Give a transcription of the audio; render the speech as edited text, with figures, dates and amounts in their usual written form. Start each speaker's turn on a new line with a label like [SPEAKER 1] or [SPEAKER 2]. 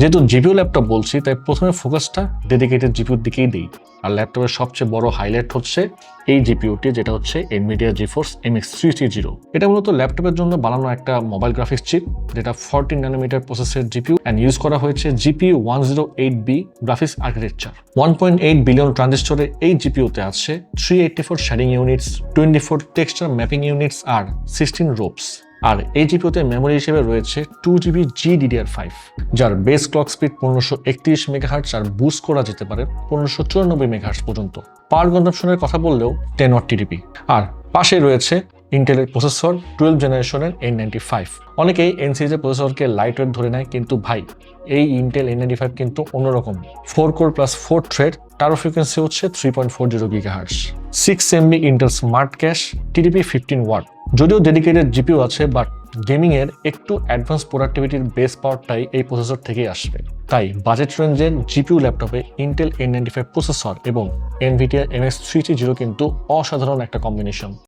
[SPEAKER 1] যেহেতু GPU laptop বলছি, তাই প্রথমে ফোকাসটা ডেডিকেটেড জিপিইউর দিকেই দিই। আর ল্যাপটপের সবচেয়ে বড় হাইলাইট হচ্ছে এই জিপিইউটি, যেটা হচ্ছে NVIDIA GeForce MX 330। এটা মূলত ল্যাপটপের জন্য বানানো একটা মোবাইল গ্রাফিক্স চিপ, যেটা 14 ন্যানোমিটার প্রসেসের জিপিইউ অ্যান্ড ইউজ করা হয়েছে GPU 108B graphics architecture. 1.8 billion ট্রানজিস্টরে এই জিপিইউতে আছে 384 shading units, 24 texture mapping units আর 16 রোপস। আর এই জিপিইউতে মেমোরি হিসেবে রয়েছে 2GB GDDR5, যার বেস ক্লক স্পিড 1531 মেগাহার্টজ আর বুস্ট করা যেতে পারে 1594 মেগাহার্টজ পর্যন্ত। পাওয়ার কনজাম্পশনের কথা বললেও 10 ওয়াট টিডিপি। আর পাশে রয়েছে ইন্টেলের প্রসেসর 12 জেনারেশনের N95। অনেকেই N সিরিজের প্রসেসরকে লাইট ওয়েট ধরে নেয়, কিন্তু ভাই এই ইন্টেল N95 কিন্তু অন্যরকম। 4 core plus 4 thread, turbo frequency হচ্ছে 3.40 GHz, 6 MB Intel smart cache, TDP 15 watt. যদিও ডেডিকেটেড জিপিইউ আছে, বাট গেমিং এর একটু অ্যাডভান্স প্রোডাক্টিভিটির বেস পাওয়ারটাই এই প্রসেসর থেকেই আসবে। তাই বাজেট রেঞ্জের জিপিইউ ল্যাপটপে ইন্টেল N95 প্রসেসর এবং NVIDIA MX 330 কিন্তু অসাধারণ একটা কম্বিনেশন।